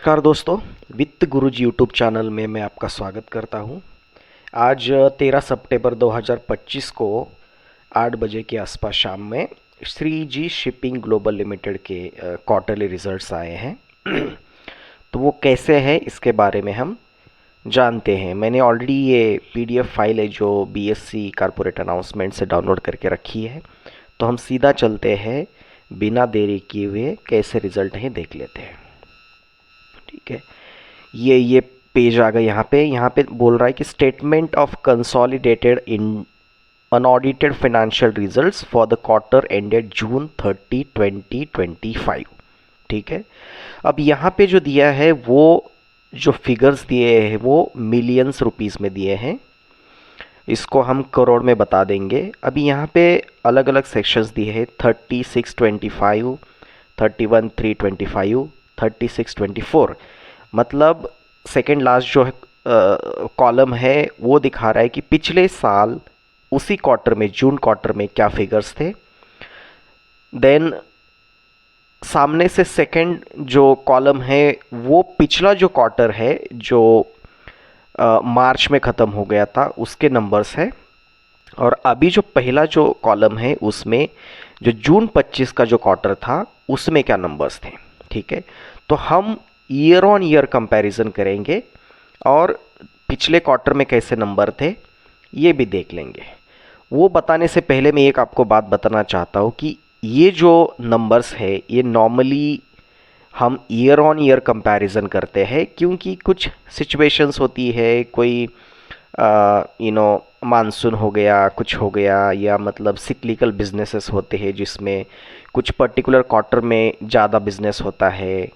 नमस्कार दोस्तों, वित्त गुरुजी यूट्यूब चैनल में मैं आपका स्वागत करता हूं। आज 13 सितंबर 2025 को 8 बजे के आसपास शाम में श्री जी शिपिंग ग्लोबल लिमिटेड के क्वार्टरली रिजल्ट्स आए हैं। तो वो कैसे हैं इसके बारे में हम जानते हैं। मैंने ऑलरेडी ये पीडीएफ फाइल है जो बीएससी कॉर्पोरेट अनाउंसमेंट से डाउनलोड करके रखी है। तो हम सीधा चलते हैं, बिना देरी किए हुए कैसे रिजल्ट हैं देख लेते हैं। ठीक है, ये पेज आ गया। यहाँ पे बोल रहा है कि statement of consolidated in unaudited financial results for the quarter ended June 30, 2025। ठीक है, अब यहाँ पे जो दिया है वो जो फिगर्स दिए हैं वो मिलियंस रुपीस में दिए हैं। इसको हम करोड़ में बता देंगे। अभी यहाँ पे अलग अलग सेक्शंस दिए हैं, 3625, 31,325, 3624। मतलब सेकेंड लास्ट जो है कॉलम है वो दिखा रहा है कि पिछले साल उसी क्वार्टर में, जून क्वार्टर में क्या फिगर्स थे। देन सामने से सेकेंड जो कॉलम है वो पिछला जो क्वार्टर है जो मार्च में ख़त्म हो गया था उसके नंबर्स है। और अभी जो पहला जो कॉलम है उसमें जो जून 25 का जो क्वार्टर था उसमें क्या नंबर्स थे। ठीक है, तो हम ईयर ऑन ईयर कंपैरिजन करेंगे और पिछले क्वार्टर में कैसे नंबर थे ये भी देख लेंगे। वो बताने से पहले मैं एक आपको बात बताना चाहता हूँ कि ये जो नंबर्स है ये नॉर्मली हम ईयर ऑन ईयर कंपैरिजन करते हैं, क्योंकि कुछ सिचुएशंस होती है, कोई मानसून हो गया, कुछ हो गया, या मतलब सिक्लिकल बिजनेसेस होते हैं जिसमें कुछ पर्टिकुलर क्वार्टर में ज़्यादा बिजनेस होता है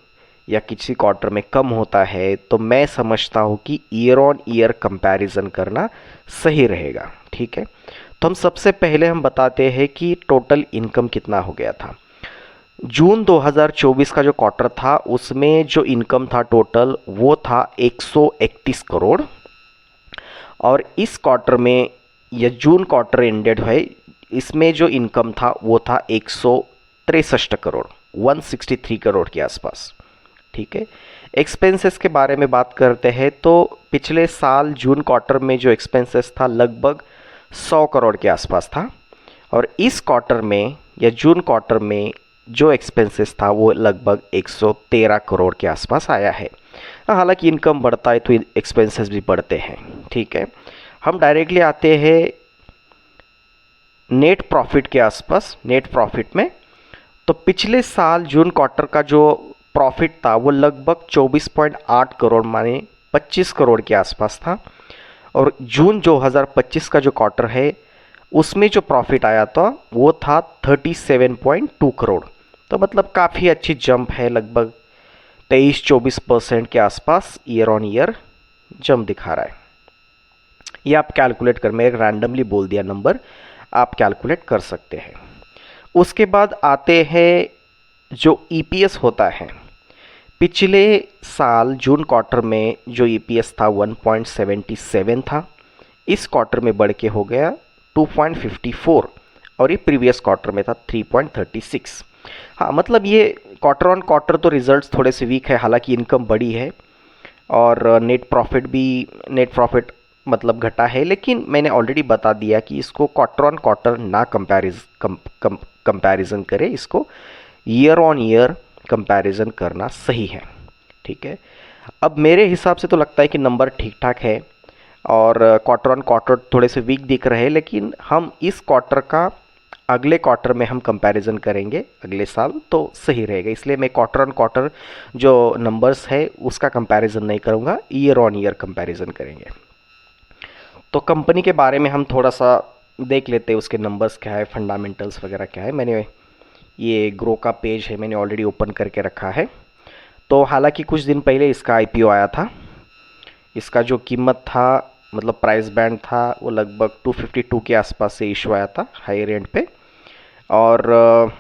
या किसी क्वार्टर में कम होता है। तो मैं समझता हूँ कि ईयर ऑन ईयर कंपैरिजन करना सही रहेगा। ठीक है, तो हम सबसे पहले हम बताते हैं कि टोटल इनकम कितना हो गया था। जून 2024 का जो क्वार्टर था उसमें जो इनकम था टोटल वो था 131 करोड़। और इस क्वार्टर में, या जून क्वार्टर एंडेड है, इसमें जो इनकम था वो था 163 करोड़, 163 करोड़ के आसपास। ठीक है, एक्सपेंसेस के बारे में बात करते हैं तो पिछले साल जून क्वार्टर में जो एक्सपेंसेस था लगभग 100 करोड़ के आसपास था। और इस क्वार्टर में या जून क्वार्टर में जो एक्सपेंसेस था वो लगभग 113 करोड़ के आसपास आया है। हालांकि इनकम बढ़ता है तो एक्सपेंसेस भी बढ़ते हैं। ठीक है, हम डायरेक्टली आते हैं नेट प्रॉफिट के आसपास। नेट प्रॉफिट में तो पिछले साल जून क्वार्टर का जो प्रॉफिट था वो लगभग 24.8 करोड़, माने 25 करोड़ के आसपास था। और जून 2025 का जो क्वार्टर है उसमें जो प्रॉफिट आया था वो था 37.2 करोड़। तो मतलब काफ़ी अच्छी जंप है, लगभग 23-24% के आसपास ईयर ऑन ईयर जंप दिखा रहा है। ये आप कैलकुलेट कर, मैं एक रैंडमली बोल दिया नंबर, आप कैलकुलेट कर सकते हैं। उसके बाद आते हैं जो ईपीएस होता है। पिछले साल जून क्वार्टर में जो ईपीएस था 1.77 था, इस क्वार्टर में बढ़ के हो गया 2.54, और ये प्रीवियस क्वार्टर में था 3.36। हाँ, मतलब ये क्वार्टर ऑन क्वार्टर तो रिजल्ट्स थोड़े से वीक है, हालांकि इनकम बढ़ी है और नेट प्रॉफिट मतलब घटा है। लेकिन मैंने ऑलरेडी बता दिया कि इसको क्वार्टर ऑन क्वार्टर ना कंपैरिजन करें, इसको ईयर ऑन ईयर कंपैरिजन करना सही है। ठीक है, अब मेरे हिसाब से तो लगता है कि नंबर ठीक ठाक है और क्वार्टर ऑन क्वार्टर थोड़े से वीक दिख रहे हैं, लेकिन हम इस क्वार्टर का अगले क्वार्टर में हम कंपैरिजन करेंगे अगले साल तो सही रहेगा। इसलिए मैं क्वार्टर ऑन क्वार्टर जो नंबर्स है उसका कंपैरिजन नहीं करूँगा, ईयर ऑन ईयर कंपैरिजन करेंगे। तो कंपनी के बारे में हम थोड़ा सा देख लेते हैं, उसके नंबर्स क्या है, फंडामेंटल्स वगैरह क्या है। मैंने ये ग्रो का पेज है, मैंने ऑलरेडी ओपन करके रखा है। तो हालांकि कुछ दिन पहले इसका आईपीओ आया था। इसका जो कीमत था, मतलब प्राइस बैंड था, वो लगभग 252 के आसपास से इशू आया था हाई रेंट पे। और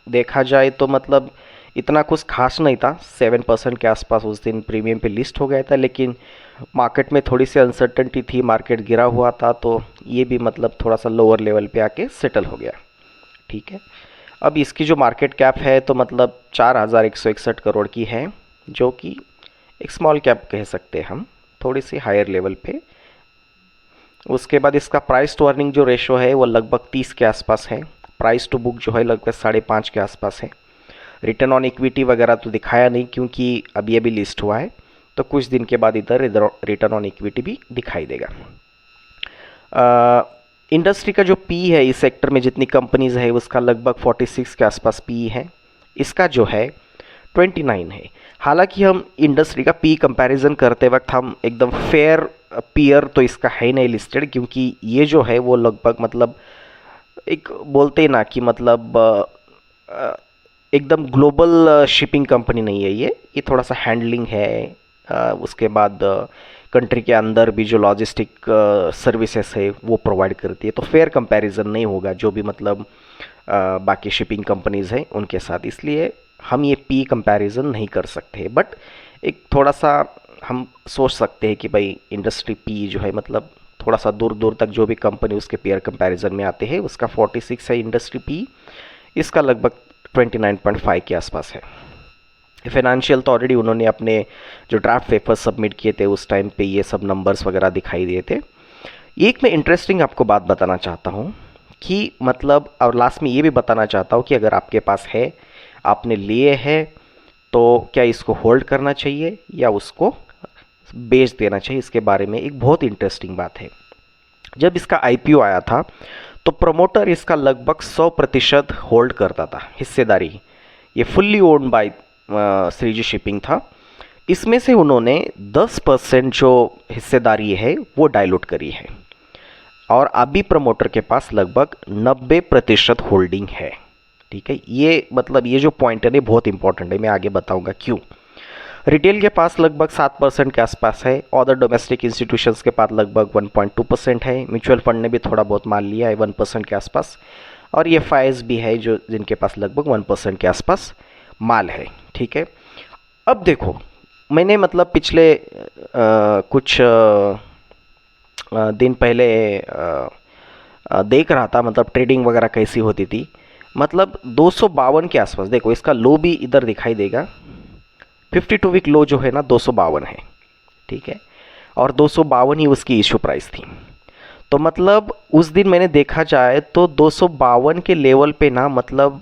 देखा जाए तो मतलब इतना कुछ खास नहीं था, 7% के आसपास उस दिन प्रीमियम पे लिस्ट हो गया था। लेकिन मार्केट में थोड़ी सी अनसर्टेनिटी थी, मार्केट गिरा हुआ था, तो ये भी मतलब थोड़ा सा लोअर लेवल पे आके सेटल हो गया। ठीक है, अब इसकी जो मार्केट कैप है तो मतलब 4,161 करोड़ की है। जो कि एक स्मॉल कैप कह सकते हैं हम, थोड़ी सी हायर लेवल पे। उसके बाद इसका प्राइस टू अर्निंग जो रेशो है वो लगभग 30 के आसपास है। प्राइस टू बुक जो है लगभग 5.5 के आसपास है। रिटर्न ऑन इक्विटी वगैरह तो दिखाया नहीं क्योंकि अभी अभी लिस्ट हुआ है, तो कुछ दिन के बाद इधर रिटर्न ऑन इक्विटी भी दिखाई देगा। इंडस्ट्री का जो पी है इस सेक्टर में जितनी कंपनीज है उसका लगभग 46 के आसपास पी है। इसका जो है 29 है। हालांकि हम इंडस्ट्री का पी कंपैरिजन करते वक्त हम एकदम फेयर पीयर तो इसका है नहीं लिस्टेड, क्योंकि ये जो है वो लगभग मतलब एक बोलते ना कि मतलब एकदम ग्लोबल शिपिंग कंपनी नहीं है ये थोड़ा सा हैंडलिंग है। उसके बाद कंट्री के अंदर भी जो लॉजिस्टिक सर्विसेज है वो प्रोवाइड करती है, तो फेयर कंपैरिजन नहीं होगा जो भी मतलब बाकी शिपिंग कंपनीज़ हैं उनके साथ, इसलिए हम ये पी कंपैरिजन नहीं कर सकते। बट एक थोड़ा सा हम सोच सकते हैं कि भाई इंडस्ट्री पी जो है मतलब थोड़ा सा दूर दूर तक जो भी कंपनी उसके पेयर कंपैरिजन में आते हैं उसका 46 है इंडस्ट्री पी, इसका लगभग 29.5 के आसपास है। फाइनेंशियल तो ऑलरेडी उन्होंने अपने जो ड्राफ्ट पेपर सबमिट किए थे उस टाइम पे ये सब नंबर्स वगैरह दिखाई दिए थे। एक मैं इंटरेस्टिंग आपको बात बताना चाहता हूँ कि मतलब और लास्ट में ये भी बताना चाहता हूँ कि अगर आपके पास है, आपने लिए है, तो क्या इसको होल्ड करना चाहिए या उसको बेच देना चाहिए, इसके बारे में एक बहुत इंटरेस्टिंग बात है। जब इसका आईपीओ आया था तो प्रमोटर इसका लगभग 100% होल्ड करता था हिस्सेदारी। ये fully owned by Shreeji Shipping था। इसमें से उन्होंने 10% जो हिस्सेदारी है वो डाइल्यूट करी है और अभी प्रमोटर के पास लगभग 90% होल्डिंग है। ठीक है, ये मतलब ये जो पॉइंट है ना बहुत इंपॉर्टेंट है, मैं आगे बताऊंगा क्यों। रिटेल के पास लगभग 7% के आसपास है। अदर डोमेस्टिक इंस्टीट्यूशंस के पास लगभग 1.2% है। म्यूचुअल फंड ने भी थोड़ा बहुत मान लिया है 1% के आसपास, और ये फाइज भी है जो जिनके पास लगभग 1% के आसपास माल है। ठीक है, अब देखो मैंने मतलब पिछले कुछ दिन पहले देख रहा था मतलब ट्रेडिंग वगैरह कैसी होती थी। मतलब 252 के आसपास, देखो इसका लो भी इधर दिखाई देगा। 52 वीक लो जो है ना 252 है। ठीक है, और 252 ही उसकी इशू प्राइस थी। तो मतलब उस दिन मैंने देखा जाए तो 252 के लेवल पे ना मतलब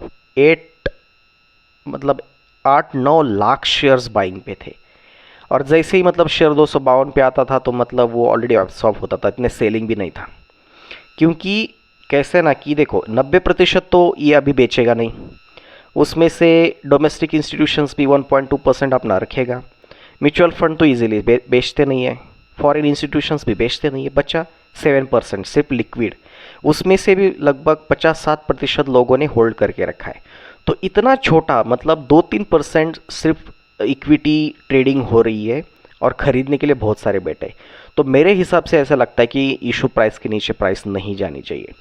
8-9 लाख शेयर्स बाइंग पे थे, और जैसे ही मतलब शेयर 252 पे आता था तो मतलब वो ऑलरेडी ऑफ होता था, इतने सेलिंग भी नहीं था। क्योंकि कैसे ना कि देखो 90% तो ये अभी बेचेगा नहीं, उसमें से डोमेस्टिक इंस्टीट्यूशंस भी 1.2% अपना रखेगा। म्यूचुअल फंड तो इजीली बेचते नहीं है, फॉरेन इंस्टीट्यूशंस भी बेचते नहीं है, बच्चा 7% सिर्फ लिक्विड, उसमें से भी लगभग 50-60% लोगों ने होल्ड करके रखा है। तो इतना छोटा मतलब 2-3% सिर्फ इक्विटी ट्रेडिंग हो रही है और ख़रीदने के लिए बहुत सारे बैठे। तो मेरे हिसाब से ऐसा लगता है कि इशू प्राइस के नीचे प्राइस नहीं जानी चाहिए।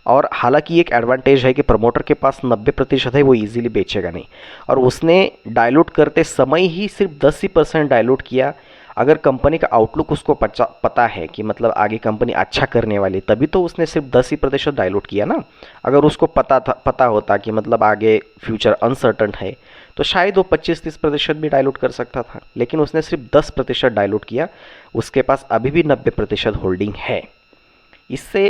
और हालांकि एक एडवांटेज है कि प्रमोटर के पास 90% है, वो इजीली बेचेगा नहीं, और उसने डाइल्यूट करते समय ही सिर्फ 10% डाइल्यूट किया। अगर कंपनी का आउटलुक उसको पता है कि मतलब आगे कंपनी अच्छा करने वाली, तभी तो उसने सिर्फ 10% डाइल्यूट किया ना। अगर उसको पता होता कि मतलब आगे फ्यूचर अनसर्टन है तो शायद वो 25-30% भी डाइल्यूट कर सकता था, लेकिन उसने सिर्फ 10% डाइल्यूट किया। उसके पास अभी भी 90% होल्डिंग है। इससे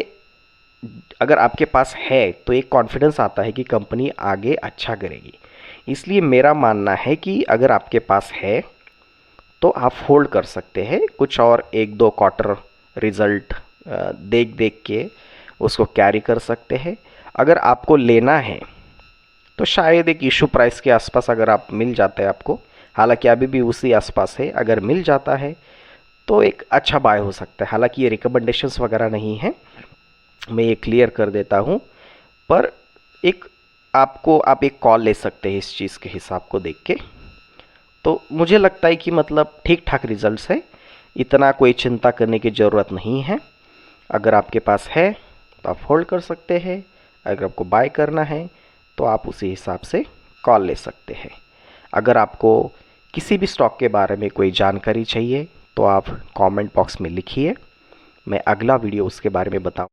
अगर आपके पास है तो एक कॉन्फिडेंस आता है कि कंपनी आगे अच्छा करेगी। इसलिए मेरा मानना है कि अगर आपके पास है तो आप होल्ड कर सकते हैं, कुछ और 1-2 क्वार्टर रिजल्ट देख देख के उसको कैरी कर सकते हैं। अगर आपको लेना है तो शायद एक इशू प्राइस के आसपास अगर आप मिल जाता है आपको, हालांकि अभी भी उसी आसपास है, अगर मिल जाता है तो एक अच्छा बाय हो सकता है। हालांकि ये रिकमेंडेशंस वगैरह नहीं है, मैं ये क्लियर कर देता हूँ, पर एक आप एक कॉल ले सकते हैं इस चीज़ के हिसाब को देख के। तो मुझे लगता है कि मतलब ठीक ठाक रिजल्ट्स है, इतना कोई चिंता करने की ज़रूरत नहीं है। अगर आपके पास है तो आप होल्ड कर सकते हैं, अगर आपको बाय करना है तो आप उसी हिसाब से कॉल ले सकते हैं। अगर आपको किसी भी स्टॉक के बारे में कोई जानकारी चाहिए तो आप कमेंट बॉक्स में लिखिए, मैं अगला वीडियो उसके बारे में बताऊँ।